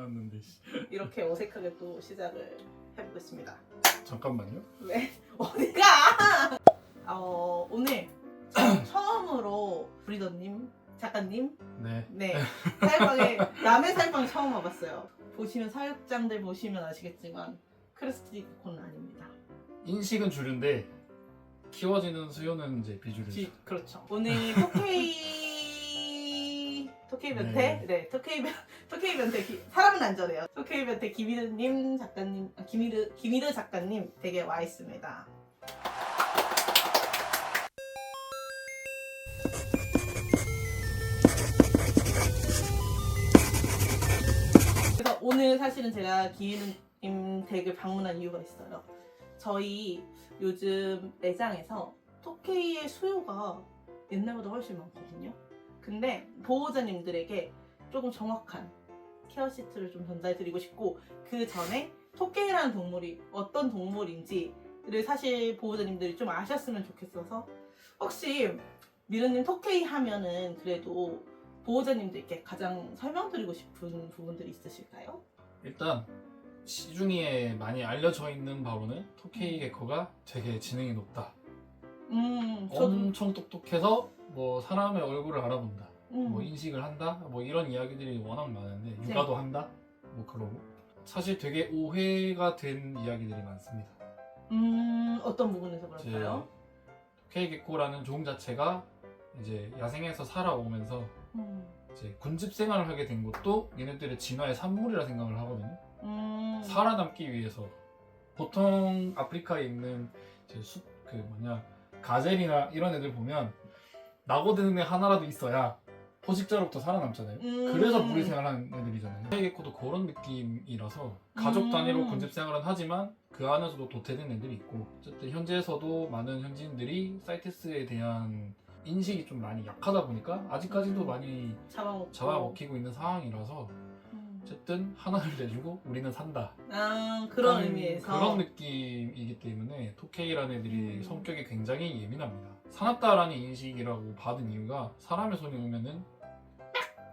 해놨는데 씨. 이렇게 어색하게 또 시작을 해보겠습니다. 잠깐만요. 네, 어디가? 오늘 처음으로 브리더님, 작가님, 네. 네, 사육방에 남의 사육방 처음 와봤어요. 보시면 사육장들 보시면 아시겠지만 크레스티 코는 아닙니다. 인식은 주류인데 키워지는 수요는 이제 비주류죠. 그렇죠. 오늘 토케이 변태, 네, 토케이 변태 사람은 안전해요. 토케이 변태 김희르님 작가님, 김희르 작가님 댁에 와 있습니다. 그래서 오늘 사실은 제가 김희르님 댁을 방문한 이유가 있어요. 저희 요즘 매장에서 토케이의 수요가 옛날보다 훨씬 많거든요. 근데 보호자님들에게 조금 정확한 케어 시트를 좀 전달해드리고 싶고, 그 전에 토케이라는 동물이 어떤 동물인지를 사실 보호자님들이 좀 아셨으면 좋겠어서, 혹시 미르님 토케이 하면은 그래도 보호자님들께 가장 설명드리고 싶은 부분들이 있으실까요? 일단 시중에 많이 알려져 있는 바로는 토케이 개코가 되게 지능이 높다. 저도 엄청 똑똑해서 뭐 사람의 얼굴을 알아본다. 뭐 음, 인식을 한다. 뭐 이런 이야기들이 워낙 많은데 육아도 한다. 뭐 그러고 사실 되게 오해가 된 이야기들이 많습니다. 어떤 부분에서 그럴까요? 토케이 개코라는 종 자체가 이제 야생에서 살아오면서 이제 군집 생활을 하게 된 것도 얘네들의 진화의 산물이라 생각을 하거든요. 살아남기 위해서 보통 아프리카에 있는 이제 가젤이나 이런 애들 보면 나고드는 애 하나라도 있어야 포식자로부터 살아남잖아요. 그래서 무리 생활하는 애들이잖아요. 토케이게코도 그런 느낌이라서 가족 단위로 군집 생활은 하지만 그 안에서도 도태된 애들이 있고, 어쨌든 현지에서도 많은 현지인들이 사이테스에 대한 인식이 좀 많이 약하다 보니까 아직까지도 많이 잡아먹히고 있는 상황이라서 어쨌든 하나를 내주고 우리는 산다. 그런 의미에서 그런 느낌이기 때문에 토케이라는 애들이 성격이 굉장히 예민합니다. 사납다라는 인식이라고 받은 이유가 사람의 손이 오면은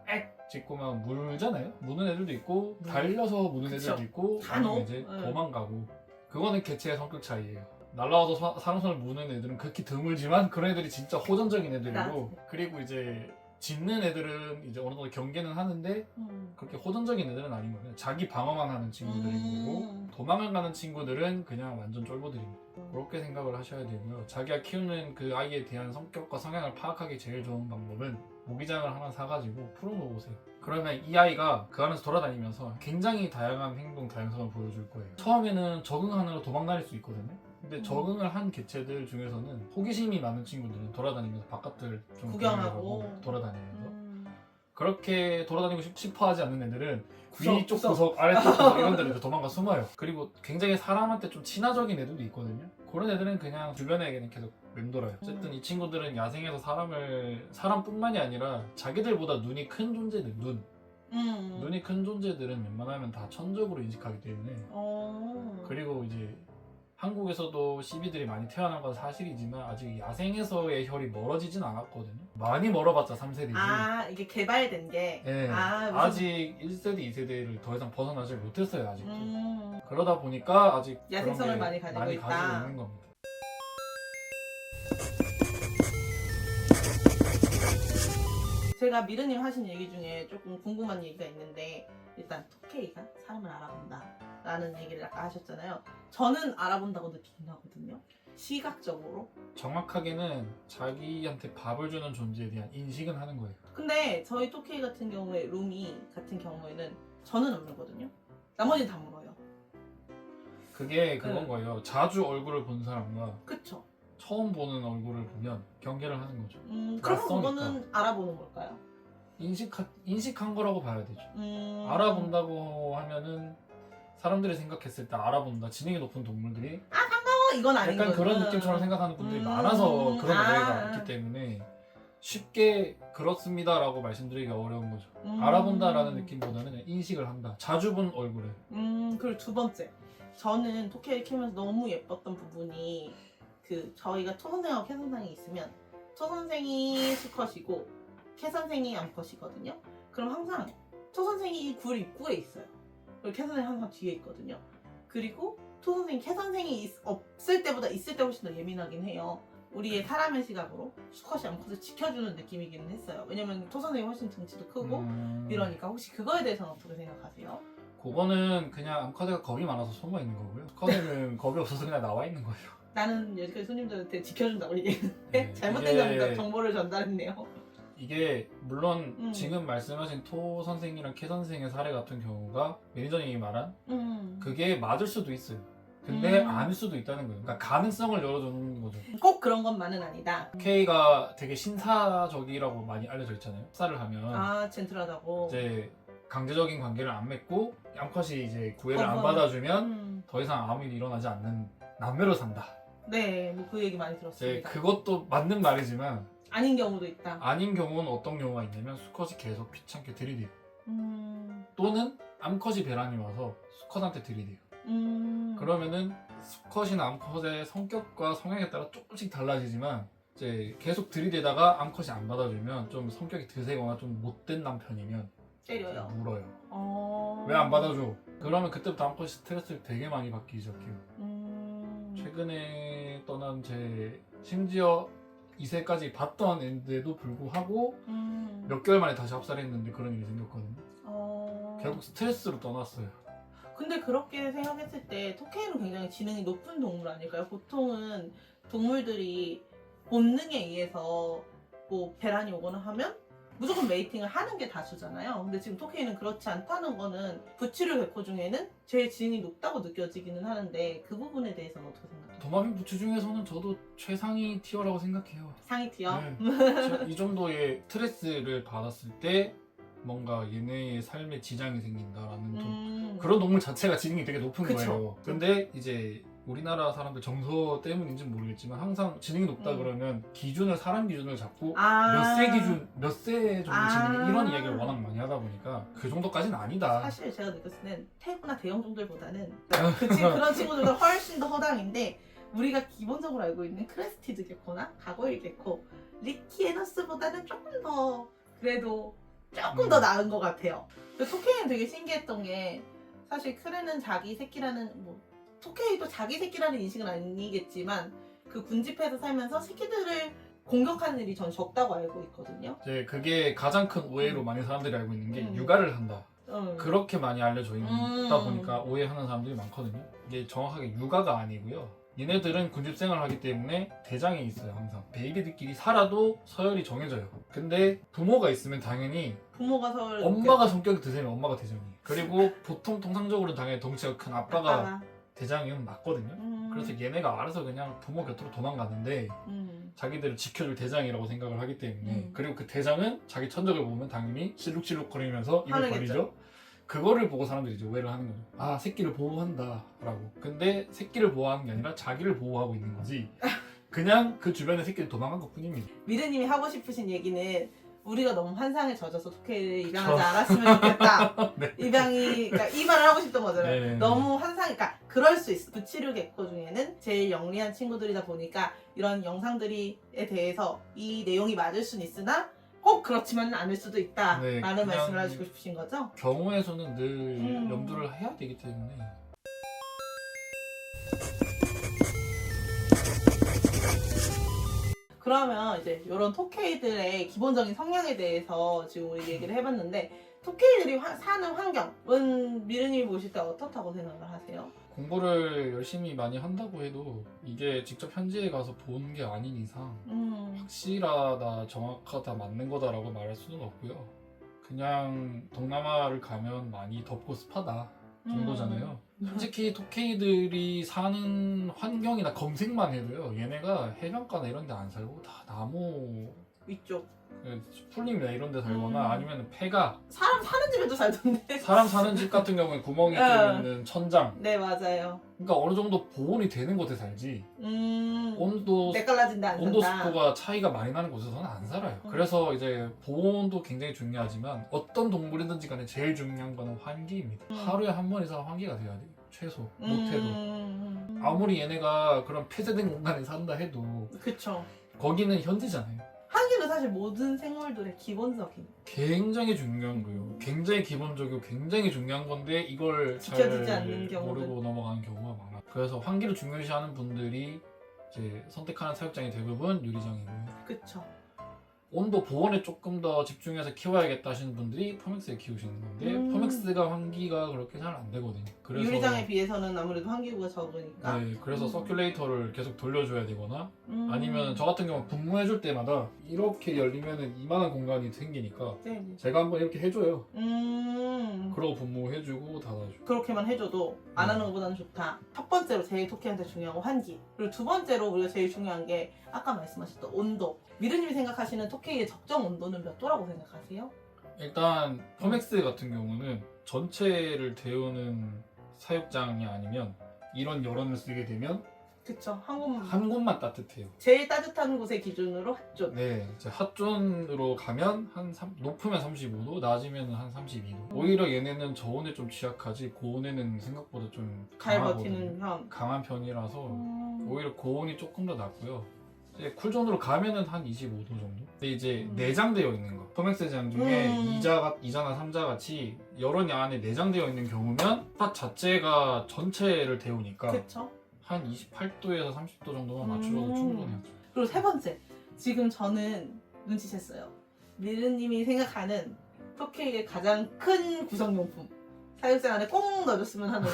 빽 짖고 막 물잖아요. 무는 애들도 있고 달려서 무는 그쵸. 애들도 있고 간혹. 아니면 이제 도망가고. 그거는 개체의 성격 차이예요. 날라와서 사람 손을 무는 애들은 극히 드물지만 그런 애들이 진짜 호전적인 애들이고, 그리고 이제 짖는 애들은 이제 어느 정도 경계는 하는데 그렇게 호전적인 애들은 아닌 거예요. 자기 방어만 하는 친구들인 거고, 도망을 가는 친구들은 그냥 완전 쫄보들입니다. 그렇게 생각을 하셔야 되고요. 자기가 키우는 그 아이에 대한 성격과 성향을 파악하기 제일 좋은 방법은 모기장을 하나 사가지고 풀어놓으세요. 그러면 이 아이가 그 안에서 돌아다니면서 굉장히 다양한 행동 다양성을 보여줄 거예요. 처음에는 적응하느라 도망다닐 수 있거든요. 근데 적응을 한 개체들 중에서는 호기심이 많은 친구들은 돌아다니면서 바깥을 좀 구경하고 돌아다니면서, 그렇게 돌아다니고 싶어 하지 않는 애들은 위쪽 구석. 구석, 아래쪽 구석 이런 데를 도망가 숨어요. 그리고 굉장히 사람한테 좀 친화적인 애들도 있거든요. 그런 애들은 그냥 주변에 그냥 계속 맴돌아요. 어쨌든 이 친구들은 야생에서 사람뿐만이 아니라 자기들보다 눈이 큰 존재들, 눈이 큰 존재들은 웬만하면 다 천적으로 인식하기 때문에, 그리고 이제 한국에서도 시비들이 많이 태어난 건 사실이지만 아직 야생에서의 혈이 멀어지진 않았거든요. 많이 멀어봤자 3세대지. 이게 개발된 게. 네, 아직 1세대, 2세대를 더 이상 벗어나질 못했어요, 아직도. 그러다 보니까 아직 야생성을 그런 게 많이 가지고 있다. 가지고 있는 겁니다. 제가 미르님 하신 얘기 중에 조금 궁금한 얘기가 있는데, 일단 토케이가 사람을 알아본다 라는 얘기를 아까 하셨잖아요. 저는 알아본다고 느끼긴 하거든요. 시각적으로. 정확하게는 자기한테 밥을 주는 존재에 대한 인식은 하는 거예요. 근데 저희 토케이 같은 경우에, 루미 같은 경우에는 저는 안 물거든요. 나머지는 다 물어요. 그게 그건 거예요. 자주 얼굴을 본 사람과 그쵸? 처음 보는 얼굴을 보면 경계를 하는 거죠. 그러면 낯서니까. 그거는 알아보는 걸까요? 인식한 거라고 봐야 되죠. 알아본다고 하면은 사람들이 생각했을 때 알아본다, 지능이 높은 동물들이 이건 아닌 약간 거죠. 그런 느낌처럼 생각하는 분들이 많아서 그런 오해가 있기 때문에 쉽게 그렇습니다라고 말씀드리기가 어려운 거죠. 알아본다라는 느낌보다는 그냥 인식을 한다. 자주 본 얼굴을. 그리고 두 번째, 저는 토끼를 키우면서 너무 예뻤던 부분이, 저희가 초선생하고 캐선생이 있으면 초선생이 수컷이고 캐선생이 암컷이거든요. 그럼 항상 토선생이 굴 입구에 있어요. 그리고 캐선생이 항상 뒤에 있거든요. 그리고 토선생이 캐선생이 없을 때보다 있을 때 훨씬 더 예민하긴 해요. 우리의 사람의 시각으로 수컷이 암컷을 지켜주는 느낌이기는 했어요. 왜냐면 토선생이 훨씬 등치도 크고 이러니까. 혹시 그거에 대해서는 어떻게 생각하세요? 그거는 그냥 암컷애가 겁이 많아서 숨어 있는 거고요. 수컷애는 겁이 없어서 그냥 나와 있는 거예요. 나는 여지까지 손님들한테 지켜준다고 얘기했는데 네, 잘못된 정보를 전달했네요. 이게 물론 지금 말씀하신 토 선생이랑 캐 선생의 사례 같은 경우가 매니저님이 말한 그게 맞을 수도 있어요. 근데 아닐 수도 있다는 거예요. 그러니까 가능성을 열어주는 거죠. 꼭 그런 것만은 아니다. K가 되게 신사적이라고 많이 알려져 있잖아요. 흡사를 하면 젠틀하다고. 이제 강제적인 관계를 안 맺고 암컷이 이제 구애를 안 어머. 받아주면 더 이상 아무 일이 일어나지 않는 남매로 산다. 네, 뭐 그 얘기 많이 이제 들었습니다. 그것도 맞는 말이지만 아닌 경우도 있다. 아닌 경우는 어떤 경우가 있냐면 수컷이 계속 귀찮게 들이대요. 음, 또는 암컷이 배란이 와서 수컷한테 들이대요. 그러면은 수컷이나 암컷의 성격과 성향에 따라 조금씩 달라지지만 이제 계속 들이대다가 암컷이 안 받아주면 좀 성격이 드세거나 좀 못된 남편이면 때려요. 물어요. 왜 안 받아줘? 그러면 그때부터 암컷이 스트레스를 되게 많이 받기 시작해요. 최근에 떠난 제 심지어 2세까지 봤던 애인데도 불구하고 몇 개월 만에 다시 합살했는데 그런 일이 생겼거든요. 결국 스트레스로 떠났어요. 근데 그렇게 생각했을 때 토끼는 굉장히 지능이 높은 동물 아닐까요? 보통은 동물들이 본능에 의해서 뭐 배란이 오거나 하면 무조건 메이팅을 하는 게 다수잖아요. 근데 지금 토끼는 그렇지 않다는 거는 부치류 개코 중에는 제일 지능이 높다고 느껴지기는 하는데 그 부분에 대해서는 어떻게 생각해요? 도마뱀 부츠 중에서는 저도 최상위 티어라고 생각해요. 상위 티어? 네. 이 정도의 스트레스를 받았을 때 뭔가 얘네의 삶에 지장이 생긴다라는 좀 그런 동물 자체가 지능이 되게 높은 그쵸. 거예요. 근데 이제 우리나라 사람들 정서 때문인지는 모르겠지만 항상 지능이 높다 그러면 기준을 사람 기준을 잡고 몇 세 기준, 몇 세 정도 지능이 이런 이야기를 워낙 많이 하다 보니까 그 정도까지는 아니다. 사실 제가 느꼈을 때는 태구나 대형종들보다는 그런 친구들보다 훨씬 더 허당인데 우리가 기본적으로 알고 있는 크레스티드 개코나 가고일 개코, 리키에너스보다는 조금 더 그래도 조금 더 나은 것 같아요. 토케이는 되게 신기했던 게 사실 크레는 자기 새끼라는 뭐 토케이도 자기 새끼라는 인식은 아니겠지만 그 군집해서 살면서 새끼들을 공격하는 일이 전 적다고 알고 있거든요. 이제 그게 가장 큰 오해로 많이 사람들이 알고 있는 게 육아를 한다. 그렇게 많이 알려져 있다 보니까 오해하는 사람들이 많거든요. 이게 정확하게 육아가 아니고요. 얘네들은 군집생활을 하기 때문에 대장이 있어요. 항상 베이비들끼리 살아도 서열이 정해져요. 근데 부모가 있으면 당연히 부모가 서열 엄마가 성격이 드세면 엄마가 대장이에요. 그리고 보통 통상적으로는 당연히 덩치가 큰 아빠가 대장이면 맞거든요. 그래서 얘네가 알아서 그냥 부모 곁으로 도망가는데 자기들을 지켜줄 대장이라고 생각을 하기 때문에 그리고 그 대장은 자기 천적을 보면 당연히 실룩실룩거리면서 입을 벌리죠. 그거를 보고 사람들이 이제 오해를 하는 거죠. 아, 새끼를 보호한다 라고. 근데 새끼를 보호하는 게 아니라 자기를 보호하고 있는 거지. 그냥 그 주변에 새끼를 도망간 것 뿐입니다. 미르님이 하고 싶으신 얘기는 우리가 너무 환상에 젖어서 토케이를 입양하지 않았으면 좋겠다. 네. 그러니까 이 말을 하고 싶던 거잖아요. 네. 너무 그러니까 그럴 수 있어. 부치류 개코 중에는 제일 영리한 친구들이다 보니까 이런 영상들에 대해서 이 내용이 맞을 수는 있으나 꼭 그렇지만은 않을 수도 있다라는 네, 말씀을 하시고 싶으신 거죠? 경우에서는 늘 염두를 해야 되기 때문에. 그러면 이제 이런 토케이들의 기본적인 성향에 대해서 지금 우리 얘기를 해봤는데 토케이들이 사는 환경은 미르님이 보실 때 어떻다고 생각을 하세요? 공부를 열심히 많이 한다고 해도 이게 직접 현지에 가서 본 게 아닌 이상 확실하다, 정확하다, 맞는 거다라고 말할 수는 없고요. 그냥 동남아를 가면 많이 덥고 습하다 정도잖아요. 솔직히 토케이들이 사는 환경이나 검색만 해도요, 얘네가 해변가나 이런 데 안 살고 다 나무 위쪽 풀림이나 이런 데 살거나 아니면 폐가 사람 사는 집에도 살던데. 사람 사는 집 같은 경우에 구멍이 뚫리는 천장. 네, 맞아요. 그러니까 어느 정도 보온이 되는 곳에 살지 온도 내깔라진데 안 온도 산다. 습도가 차이가 많이 나는 곳에서는 안 살아요. 그래서 이제 보온도 굉장히 중요하지만 어떤 동물이든지 간에 제일 중요한 거는 환기입니다. 하루에 한 번 이상 환기가 돼야 돼요. 최소 못해도. 아무리 얘네가 그런 폐쇄된 공간에 산다 해도 그쵸. 거기는 현지잖아요. 한기는 사실 모든 생물들의 기본적인 굉장히 중요한 거예요. 굉장히 기본적이고 굉장히 중요한 건데 이걸 지켜지지 잘 않는 경우들. 모르고 넘어가는 경우가 많아요. 그래서 환기를 중요시하는 분들이 이제 선택하는 사육장이 대부분 유리장이고요. 그쵸. 온도 보온에 조금 더 집중해서 키워야겠다 하시는 분들이 포맥스에 키우시는 건데 포맥스가 환기가 그렇게 잘 안 되거든요. 그래서 유리장에 비해서는 아무래도 환기구가 적으니까. 네, 그래서 서큘레이터를 계속 돌려줘야 되거나 아니면 저 저 같은 경우 분무해줄 때마다 이렇게 열리면은 이만한 공간이 생기니까 네. 제가 한번 이렇게 해줘요. 음. 그러고 분무해주고 닫아주고. 그렇게만 해줘도 안 하는 것보다는 좋다. 첫 번째로 제일 토끼한테 중요한 건 환기. 그리고 두 번째로 우리가 제일 중요한 게 아까 말씀하셨던 온도. 미르님이 생각하시는 토끼의 적정 온도는 몇 도라고 생각하세요? 일단 포맥스 같은 경우는 전체를 데우는 사육장이 아니면 이런 열원을 쓰게 되면 그쵸. 한국만. 한 곳만 따뜻해요. 제일 따뜻한 곳의 기준으로 핫존. 네, 이제 핫존으로 가면 높으면 35도, 낮으면 한 32도. 오히려 얘네는 저온에 좀 취약하지 고온에는 생각보다 좀 잘 강하거든요. 버티는 편. 강한 편이라서 오히려 오. 고온이 조금 더 낮고요. 이제 쿨존으로 가면은 한 25도 정도. 근데 이제 음. 내장되어 있는 거. 포맥스장 중에 음. 2자나 3자 같이 열원이 안에 내장되어 있는 경우면 팥 자체가 전체를 데우니까 그쵸. 한 28도에서 30도 정도만 맞추셔도 음. 충분해요. 그리고 세 번째. 지금 저는 눈치챘어요. 미르님이 생각하는 토끼의 가장 큰 구성용품. 사육장 안에 꼭 넣어줬으면 하는 거.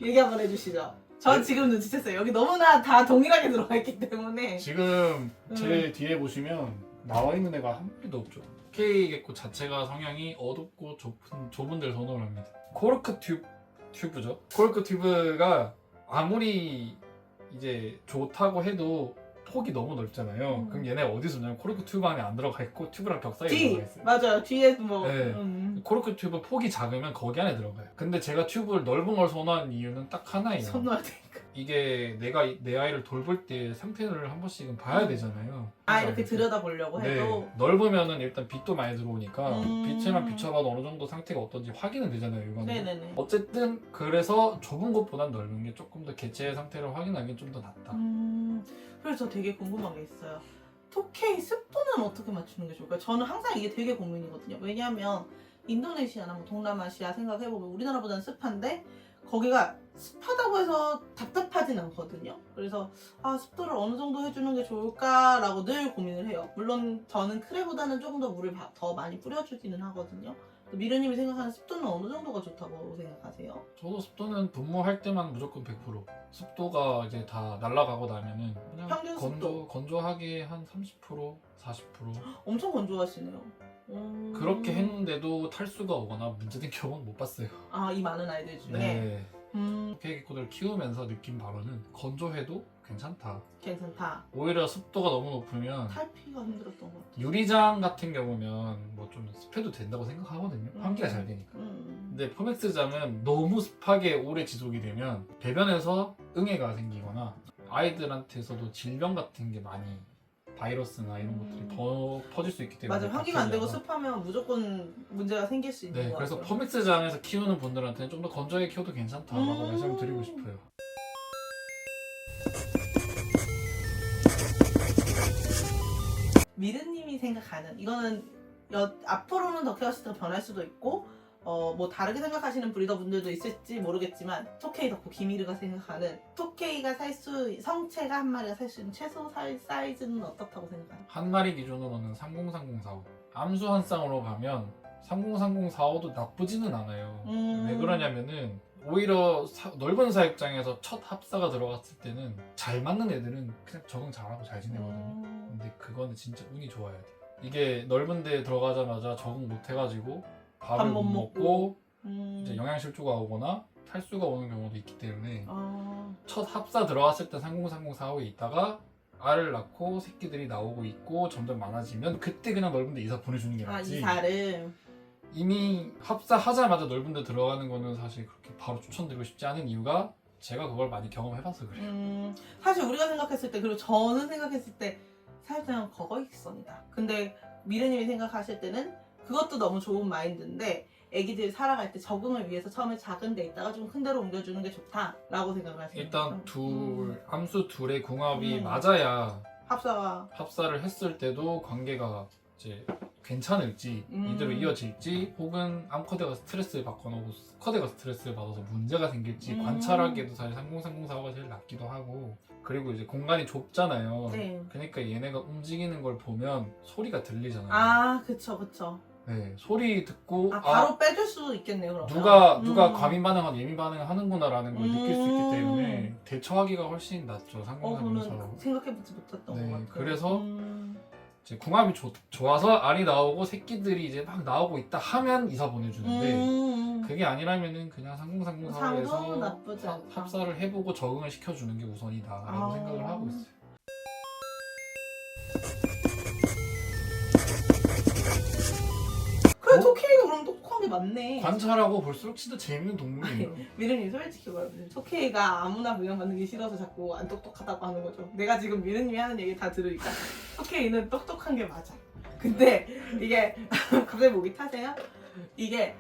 얘기 한번 해주시죠. 전 네. 지금 눈치챘어요. 여기 너무나 다 동일하게 들어가 있기 때문에. 지금 제 뒤에 보시면 나와 있는 애가 한 마리도 없죠. K 개코 자체가 성향이 어둡고 좁은 데를 선호를 합니다. 코르크 튜브죠. 코르크 튜브가 아무리 이제 좋다고 해도 폭이 너무 넓잖아요. 그럼 얘네 어디서 오냐면 코르크 튜브 안에 안 들어가 있고 튜브랑 벽 사이에 뒤! 들어가 있어요. 맞아요. 뒤에 뭐. 네. 코르크 튜브 폭이 작으면 거기 안에 들어가요. 근데 제가 튜브를 넓은 걸 선호하는 이유는 딱 하나예요. 손 넣어야 되니까. 이게 내가 내 아이를 돌볼 때 상태를 한 번씩은 봐야 되잖아요. 아, 이렇게 들여다보려고 해도. 네, 넓으면은 일단 빛도 많이 들어오니까 음. 빛에만 비춰봐도 어느 정도 상태가 어떤지 확인은 되잖아요, 육안으로. 네네네. 어쨌든 그래서 좁은 곳보단 넓은 게 조금 더 개체의 상태를 확인하기엔 좀 더 낫다. 그래서 저 되게 궁금한 게 있어요. 토끼의 습도는 어떻게 맞추는 게 좋을까요? 저는 항상 이게 되게 고민이거든요. 왜냐하면 인도네시아나 뭐 동남아시아 생각해보면 우리나라보다는 습한데 거기가 습하다고 해서 답답하진 않거든요. 그래서 아, 습도를 어느 정도 해주는 게 좋을까라고 늘 고민을 해요. 물론 저는 크레보다는 조금 더 물을 더 많이 뿌려주기는 하거든요. 미르님이 생각하는 습도는 어느 정도가 좋다고 생각하세요? 저도 습도는 분무할 때만 무조건 100%. 습도가 이제 다 날아가고 나면은 그냥 평균 습도? 건조하게 한 30%, 40%. 엄청 건조하시네요. 그렇게 했는데도 탈수가 오거나 문제된 경우는 못 봤어요. 아, 이 많은 아이들 중에? 네. 음, 개개코들 키우면서 느낀 바로는 건조해도 괜찮다. 괜찮다. 오히려 습도가 너무 높으면 탈피가 힘들었던 것 같아요. 유리장 같은 경우면 뭐 좀 습해도 된다고 생각하거든요. 환기가 잘 되니까. 근데 포맥스장은 너무 습하게 오래 지속이 되면 배변에서 응애가 생기거나 아이들한테서도 질병 같은 게 많이 바이러스나 이런 것들이 더 퍼질 수 있기 때문에 맞아요. 환기가 안 되고 박테리아가. 습하면 무조건 문제가 생길 수 있는 네, 것 그래서 같아요. 포맥스장에서 키우는 분들한테는 좀 더 건조하게 키워도 괜찮다라고 말씀을 드리고 싶어요. 미르님이 생각하는 이거는 앞으로는 더 케어시스가 변할 수도 있고 뭐 다르게 생각하시는 브리더 분들도 있을지 모르겠지만 토케이 덕후 김미르가 생각하는 토케이가 성체가 한 마리가 살 수 있는 최소 사이즈는 어떻다고 생각하나요? 한 마리 기준으로는 303045. 암수 한 쌍으로 가면 303045도 나쁘지는 않아요. 왜 그러냐면은 오히려 넓은 사육장에서 첫 합사가 들어갔을 때는 잘 맞는 애들은 그냥 적응 잘하고 잘 지내거든요. 근데 그거는 진짜 운이 좋아야 돼. 이게 넓은 데 들어가자마자 적응 못 해가지고 밥을 못 먹고 이제 영양실조가 오거나 탈수가 오는 경우도 있기 때문에 첫 합사 들어갔을 때 303045에 있다가 알을 낳고 새끼들이 나오고 있고 점점 많아지면 그때 그냥 넓은 데 이사 보내주는 게 낫지. 이사를 이미 합사하자마자 넓은 데 들어가는 거는 사실 그렇게 바로 추천드리고 싶지 않은 이유가 제가 그걸 많이 경험해봐서 그래요. 사실 우리가 생각했을 때 그리고 저는 생각했을 때 사육장은 거거익선이다. 근데 미르님이 생각하실 때는 그것도 너무 좋은 마인드인데 애기들이 살아갈 때 적응을 위해서 처음에 작은 데 있다가 좀 큰 데로 옮겨주는 게 좋다라고 생각을 하시는 일단 거죠? 암수 둘의 궁합이 맞아야 합사가 합사를 했을 때도 관계가 이제 괜찮을지 이대로 이어질지 혹은 암컷애가 스트레스를 받거나 혹은 수컷애가 스트레스를 받아서 문제가 생길지 관찰하기에도 사실 3030 사고가 제일 낫기도 하고 그리고 이제 공간이 좁잖아요. 네. 그러니까 얘네가 움직이는 걸 보면 소리가 들리잖아요. 아 그쵸. 네, 소리 듣고 바로 빼줄 수 있겠네요. 그러면. 누가 과민 반응하고 예민 반응을 하는구나라는 걸 느낄 수 있기 때문에 대처하기가 훨씬 낫죠. 3030 사고. 저는 생각해보지 못했던 네, 것 같아요. 그래서 이제 궁합이 좋아서 알이 나오고 새끼들이 이제 막 나오고 있다 하면 이사 보내주는데 그게 아니라면은 그냥 3030 상도 사회에서 나쁘지 않다. 합사를 해보고 적응을 시켜주는 게 우선이다라고 생각을 하고 있어요. 그래 토케이가 그럼 똑똑한 게 맞네. 관찰하고 볼수록 진짜 재밌는 동물이에요. 미르님 솔직히 말하면 토케이가 아무나 부양받는 게 싫어서 자꾸 안 똑똑하다고 하는 거죠. 내가 지금 미르님이 하는 얘기 다 들으니까 토케이는 똑똑한 게 맞아. 근데 이게 갑자기 목이 타세요? 이게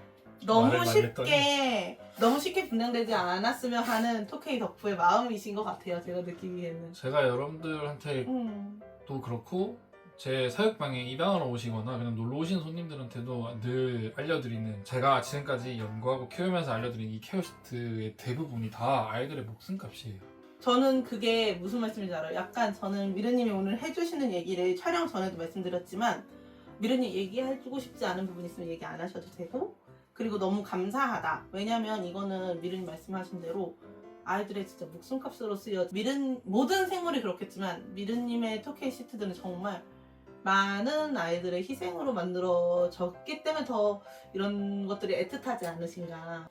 말을 많이 너무 쉽게 분양되지 않았으면 하는 토케이 덕후의 마음이신 것 같아요. 제가 느끼기에는. 제가 여러분들한테 또 그렇고 제 사육방에 입양하러 오시거나 그냥 놀러 오시는 손님들한테도 늘 알려드리는 제가 지금까지 연구하고 키우면서 알려드린 이 케어 시트의 대부분이 다 아이들의 목숨값이에요. 저는 그게 무슨 말씀인지 알아요. 약간 저는 미르님이 오늘 해주시는 얘기를 촬영 전에도 말씀드렸지만 미르님 얘기해주고 싶지 않은 부분 있으면 얘기 안 하셔도 되고 그리고 너무 감사하다. 왜냐면 이거는 미르님 말씀하신 대로 아이들의 진짜 목숨값으로 쓰여 모든 생물이 그렇겠지만 미르님의 토케이 시트들은 정말 많은 아이들의 희생으로 만들어졌기 때문에 더 이런 것들이 애틋하지 않으신가.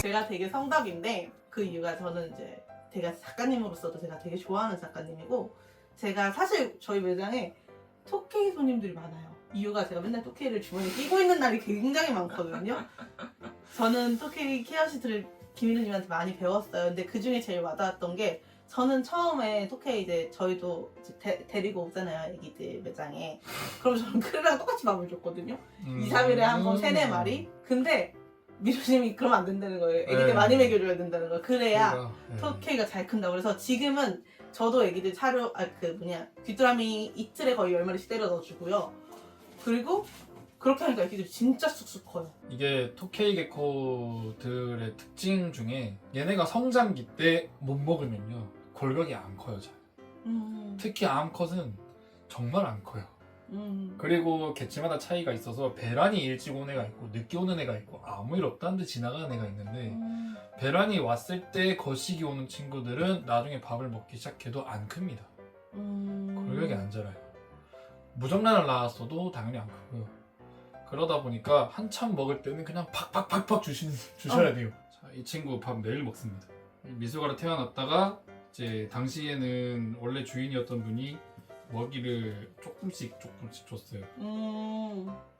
제가 되게 성덕인데 그 이유가 저는 이제 제가 작가님으로서도 제가 되게 좋아하는 작가님이고 제가 사실 저희 매장에 토케이 손님들이 많아요. 이유가 제가 맨날 토케이를 주머니에 끼고 있는 날이 굉장히 많거든요. 저는 토케이 케어 시트를 김일우님한테 많이 배웠어요. 근데 그 중에 제일 와닿았던 게 저는 처음에 토케이 이제 저희도 이제 데리고 오잖아요. 애기들 매장에. 그럼 저는 크루랑 똑같이 밥을 줬거든요. 2, 3일에 한 번 3, 4마리. 근데 미루님이 그러면 안 된다는 거예요. 애기들 네. 많이 먹여줘야 된다는 거예요. 그래야 네. 토케이가 잘 큰다고. 그래서 지금은 저도 애기들 귀뚜라미 이틀에 거의 10마리씩 때려 넣어주고요. 그리고 그렇게 하니까 애기들이 진짜 쑥쑥 커요. 이게 토케이 게코들의 특징 중에 얘네가 성장기 때 못 먹으면요 골격이 안 커요 잘. 특히 암컷은 정말 안 커요. 그리고 개체마다 차이가 있어서 배란이 일찍 온 애가 있고 늦게 오는 애가 있고 아무 일 없다는데 지나가는 애가 있는데 배란이 왔을 때 거시기 오는 친구들은 나중에 밥을 먹기 시작해도 안 큽니다. 골격이 안 자라요. 무정란을 낳았어도 당연히 안 크고요. 그러다 보니까 한참 먹을 때는 그냥 팍팍팍팍 주셔야 돼요. 자, 이 친구 밥 매일 먹습니다. 미숙아로 태어났다가 이제 당시에는 원래 주인이었던 분이 먹이를 조금씩 줬어요.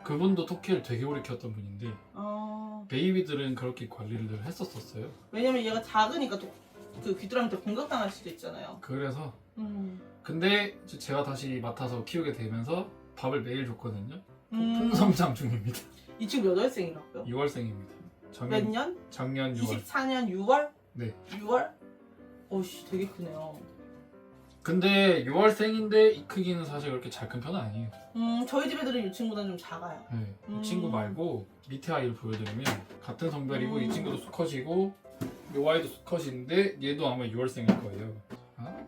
그분도 토끼를 되게 오래 키웠던 분인데 베이비들은 그렇게 관리를 늘 했었어요. 왜냐면 얘가 작으니까 또 그 귀뚜라미한테 공격당할 수도 있잖아요. 그래서 근데 이제 제가 다시 맡아서 키우게 되면서 밥을 매일 줬거든요. 풍성장 중입니다. 이 친구 몇 월생이라고요? 6월생입니다. 몇 년? 작년 6월. 24년 6월? 네. 6월? 오씨 되게 크네요. 근데 6월생인데 이 크기는 사실 그렇게 잘 큰 편은 아니에요. 저희 집 애들은 이 친구보다는 좀 작아요. 네. 이 친구 말고 밑에 아이를 보여드리면 같은 성별이고 이 친구도 수컷이고 이 아이도 수컷인데 얘도 아마 6월생일 거예요.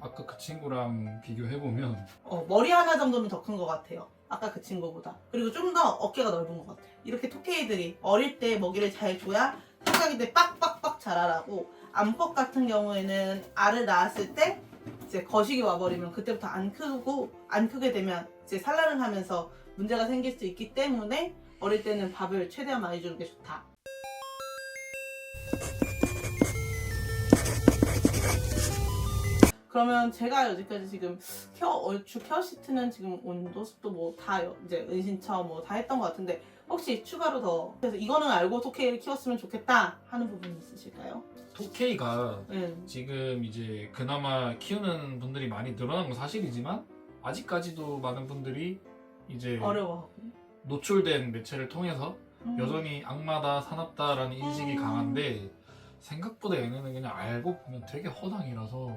아까 그 친구랑 비교해보면 머리 하나 정도는 더 큰 것 같아요. 아까 그 친구보다. 그리고 좀 더 어깨가 넓은 것 같아요. 이렇게 토케이들이 어릴 때 먹이를 잘 줘야 성장기 때 빡빡빡 자라라고. 암컷 같은 경우에는 알을 낳았을 때 이제 거식이 와버리면 그때부터 안 크게 되면 이제 산란을 하면서 문제가 생길 수 있기 때문에 어릴 때는 밥을 최대한 많이 주는 게 좋다. 그러면 제가 여기까지 지금 얼추 케어 시트는 지금 온도, 습도 뭐 다 이제 은신처 뭐 다 했던 것 같은데 혹시 추가로 더 그래서 이거는 알고 토케이를 키웠으면 좋겠다 하는 부분이 있으실까요? 토케이가 지금 이제 그나마 키우는 분들이 많이 늘어난 건 사실이지만 아직까지도 많은 분들이 이제 어려워하고 노출된 매체를 통해서 여전히 악마다 사납다라는 인식이 강한데 생각보다 얘네는 그냥 알고 보면 되게 허당이라서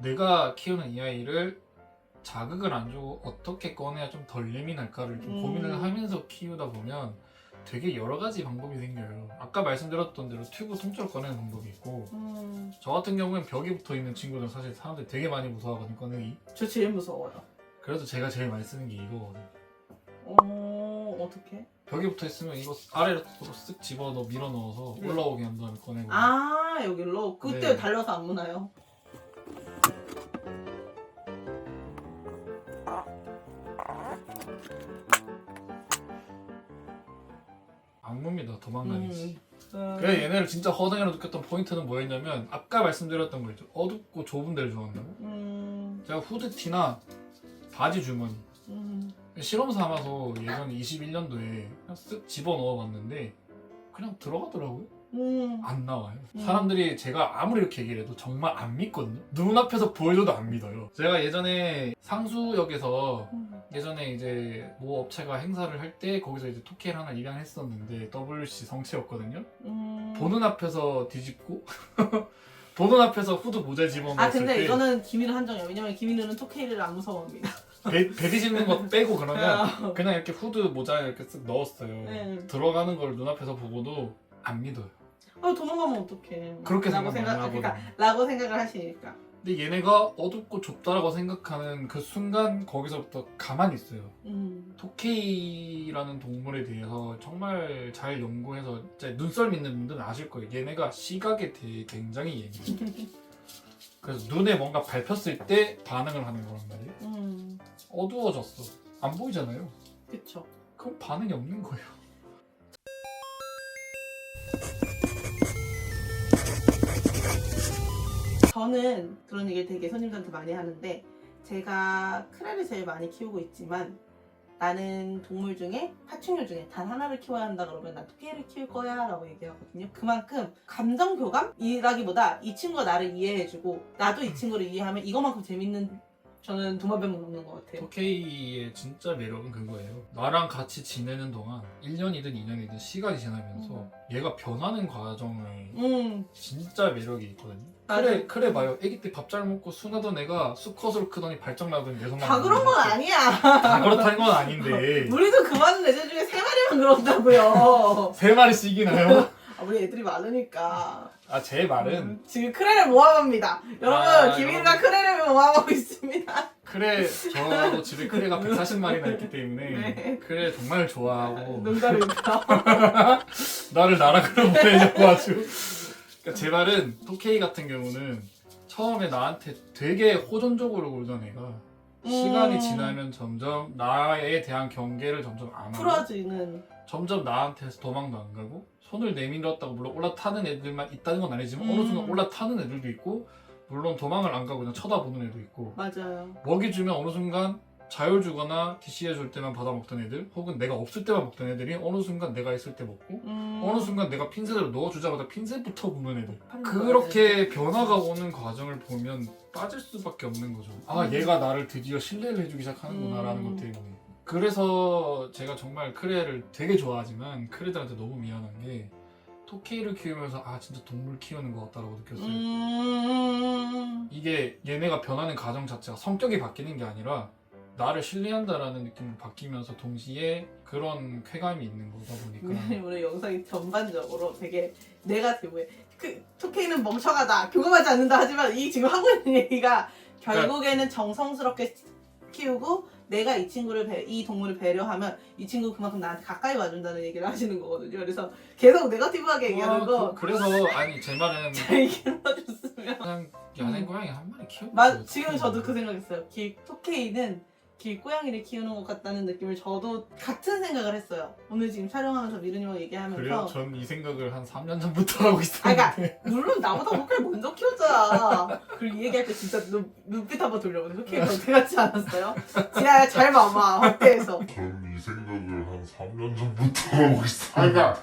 내가 키우는 이 아이를 자극을 안 주고 어떻게 꺼내야 좀 덜 예민할까를 좀 고민을 하면서 키우다 보면 되게 여러 가지 방법이 생겨요. 아까 말씀드렸던 대로 튜브 통째로 꺼내는 방법이 있고 저 같은 경우엔 벽에 붙어 있는 친구들 사실 사람들이 되게 많이 무서워하거든요. 꺼내기. 저 제일 무서워요. 그래서 제가 제일 많이 쓰는 게 이거거든요. 어떻게? 벽에 붙어 있으면 이거 아래로 쓱 집어넣어 밀어 넣어서 네. 올라오게 한 다음에 꺼내고. 아 여기로? 그때 네. 달려서 안 무나요? 안 뭅니다. 도망가니지. 음. 그래 얘네를 진짜 허당이라고 느꼈던 포인트는 뭐였냐면 아까 말씀드렸던 거 있죠. 어둡고 좁은 데를 좋아한다고. 제가 후드티나 바지 주머니 실험 삼아서 예전 21년도에 그냥 쓱 집어넣어 봤는데 그냥 들어가더라고요. 안 나와요. 사람들이 제가 아무리 이렇게 얘기를 해도 정말 안 믿거든요. 눈앞에서 보여줘도 안 믿어요. 제가 예전에 상수역에서 예전에 이제 모 업체가 행사를 할 때 거기서 이제 토끼를 하나 입양했었는데 WC 성체였거든요. 보는 앞에서 뒤집고 보는 앞에서 후드 모자 집어넣었을 아 근데 때 이거는 기민은 한정이에요. 왜냐면 기민은 토케이를 안 무서워합니다. 배 뒤집는 거 빼고 그러면 그냥 이렇게 후드 모자에 이렇게 쓱 넣었어요. 네. 들어가는 걸 눈앞에서 보고도 안 믿어요. 도망가면 어떡해. 그렇게 라고 생각 많이 그러니까 하거든요. 라고 생각을 하시니까. 근데 얘네가 어둡고 좁다라고 생각하는 그 순간 거기서부터 가만히 있어요. 토케이라는 동물에 대해서 정말 잘 연구해서 진짜 눈썰 있는 분들은 아실 거예요. 얘네가 시각에 대해 굉장히 예민해요. 그래서 눈에 뭔가 밟혔을 때 반응을 하는 거란 말이에요. 어두워졌어. 안 보이잖아요. 그쵸. 그럼 반응이 없는 거예요. 저는 그런 얘기를 되게 손님들한테 많이 하는데 제가 크레를 제일 많이 키우고 있지만 나는 동물 중에 파충류 중에 단 하나를 키워야 한다 그러면 난 토끼를 키울 거야 라고 얘기하거든요. 그만큼 감정 교감이라기보다 이 친구가 나를 이해해주고 나도 이 친구를 이해하면 이거만큼 재밌는 저는 도마뱀은 없는 것 같아요. 토케이의 진짜 매력은 그거예요. 나랑 같이 지내는 동안 1년이든 2년이든 시간이 지나면서 얘가 변하는 과정을 진짜 매력이 있거든요. 그래 봐요. 애기 때 밥 잘 먹고 순하던 애가 수컷으로 크더니 발정 나더니 내 손만 다 그런 건 아니야. 다 그렇다는 건 아닌데 우리도 그 많은 애들 중에 3마리만 그런다고요. 3마리씩 이기나요? 우리 애들이 많으니까. 제 말은 지금 크레를 모아갑니다. 여러분 기민이가 여러분. 크레를 모아가고 있습니다. 크레 저도 집에 크레가 140마리나 있기 때문에 네. 크레 정말 좋아하고 농담입니다. 나를 나락으로 보내려고 아주. 그러니까 제 말은 토케이 같은 경우는 처음에 나한테 되게 호전적으로 굴던 애가 시간이 지나면 점점 나에 대한 경계를 점점 안 하고 풀어지는. 점점 나한테서 도망도 안 가고 손을 내밀었다고 물론 올라타는 애들만 있다는 건 아니지만 어느 순간 올라타는 애들도 있고 물론 도망을 안 가고 그냥 쳐다보는 애도 있고 맞아요. 먹이 주면 어느 순간 자율 주거나 DC해 줄 때만 받아 먹던 애들 혹은 내가 없을 때만 먹던 애들이 어느 순간 내가 있을 때 먹고 어느 순간 내가 핀셋을 넣어주자마자 핀셋부터 묻는 애들 그렇게 변화가 오는 과정을 보면 빠질 수밖에 없는 거죠. 얘가 나를 드디어 신뢰를 해주기 시작하는구나 라는 것 때문에. 그래서 제가 정말 크레를 되게 좋아하지만 크레들한테 너무 미안한 게 토케이를 키우면서 진짜 동물 키우는 것 같다고 느꼈어요. 이게 얘네가 변하는 과정 자체가 성격이 바뀌는 게 아니라 나를 신뢰한다라는 느낌으로 바뀌면서 동시에 그런 쾌감이 있는 거다 보니까 우리 영상이 전반적으로 되게 네거티브해. 그 토케이는 멍청하다, 교감하지 않는다 하지만 이 지금 하고 있는 얘기가 결국에는 정성스럽게 키우고 내가 이 친구를 이 동물을 배려하면 이 친구 그만큼 나한테 가까이 와준다는 얘기를 하시는 거거든요. 그래서 계속 네거티브하게 얘기하는 거. 그래서 제 말은 잘 얘기를 해줬으면. 그냥 야생 고양이 한 마리 키우고 지금 저도 그 생각했어요. 토케이는 길고양이를 키우는 것 같다는 느낌을 저도 같은 생각을 했어요. 오늘 지금 촬영하면서 미르님하고 얘기하면서. 그래요? 전 이 생각을 한 3년 전부터 하고 있었는데 그러니까 물론 나보다 토끼를 먼저 키웠잖아. 그리고 이 얘기할 때 진짜 눈빛 한번 돌려보세요. 토끼가 어떻게 같지 않았어요? 지아야 잘 봐봐. 확대해서. 전 이 생각을 한 3년 전부터 하고 있어요. 그러니까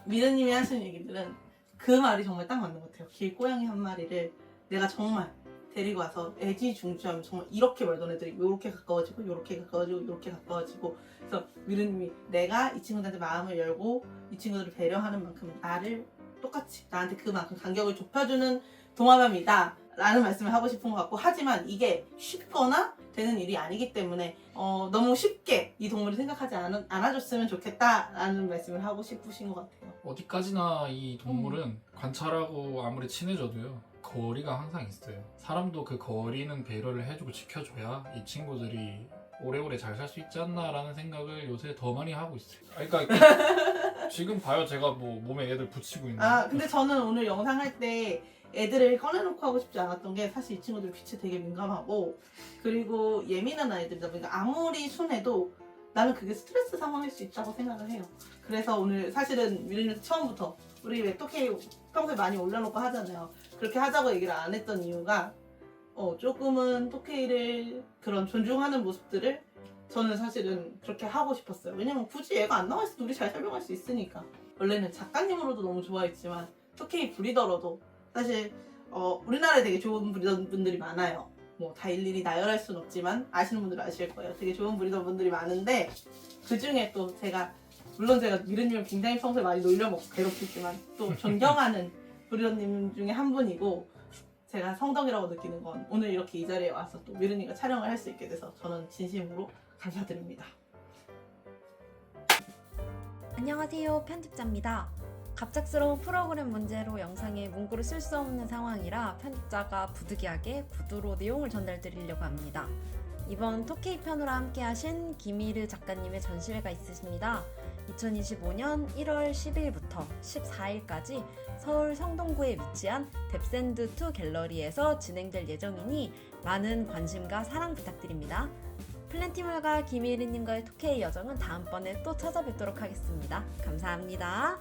미르님이 하시는 얘기들은 그 말이 정말 딱 맞는 것 같아요. 길고양이 한 마리를 내가 정말 데리고 와서 애지중지하면 정말 이렇게 말던 애들이 이렇게 가까워지고 이렇게 가까워지고 이렇게 가까워지고. 그래서 미르님이 내가 이 친구들한테 마음을 열고 이 친구들을 배려하는 만큼 나를 똑같이 나한테 그만큼 간격을 좁혀주는 도마뱀이다 라는 말씀을 하고 싶은 것 같고, 하지만 이게 쉽거나 되는 일이 아니기 때문에 너무 쉽게 이 동물을 생각하지 않아줬으면 좋겠다라는 말씀을 하고 싶으신 것 같아요. 어디까지나 이 동물은 관찰하고 아무리 친해져도요, 거리가 항상 있어요. 사람도 그 거리는 배려를 해주고 지켜줘야 이 친구들이 오래오래 잘 살 수 있지 않나라는 생각을 요새 더 많이 하고 있어요. 그러니까 지금 봐요, 제가 뭐 몸에 애들 붙이고 있는. 근데 저는 오늘 영상 할 때 애들을 꺼내놓고 하고 싶지 않았던 게, 사실 이 친구들 빛에 되게 민감하고 그리고 예민한 아이들이다 보니까 아무리 순해도 나는 그게 스트레스 상황일 수 있다고 생각을 해요. 그래서 오늘 사실은 미르님 처음부터 우리 왜 토케이 평소에 많이 올려놓고 하잖아요. 그렇게 하자고 얘기를 안 했던 이유가 조금은 토케이를 그런 존중하는 모습들을 저는 사실은 그렇게 하고 싶었어요. 왜냐면 굳이 얘가 안 나와 있어도 우리 잘 설명할 수 있으니까. 원래는 작가님으로도 너무 좋아했지만 토케이 브리더로도 사실 우리나라에 되게 좋은 브리더분들이 많아요. 뭐 다 일일이 나열할 순 없지만 아시는 분들은 아실 거예요. 되게 좋은 브리더분들이 많은데, 그 중에 또 물론 제가 미르님을 굉장히 평소에 많이 놀려먹고 괴롭히지만 또 존경하는 브리더님 중에 한 분이고, 제가 성덕이라고 느끼는 건 오늘 이렇게 이 자리에 와서 또 미르님과 촬영을 할 수 있게 돼서 저는 진심으로 감사드립니다. 안녕하세요, 편집자입니다. 갑작스러운 프로그램 문제로 영상에 문구를 쓸 수 없는 상황이라 편집자가 부득이하게 구두로 내용을 전달드리려고 합니다. 이번 토케이 편으로 함께 하신 김희르 작가님의 전시회가 있으십니다. 2025년 1월 10일부터 14일까지 서울 성동구에 위치한 뎁샌드2 갤러리에서 진행될 예정이니 많은 관심과 사랑 부탁드립니다. 플랜티물과 김희르님과의 토케이 여정은 다음번에 또 찾아뵙도록 하겠습니다. 감사합니다.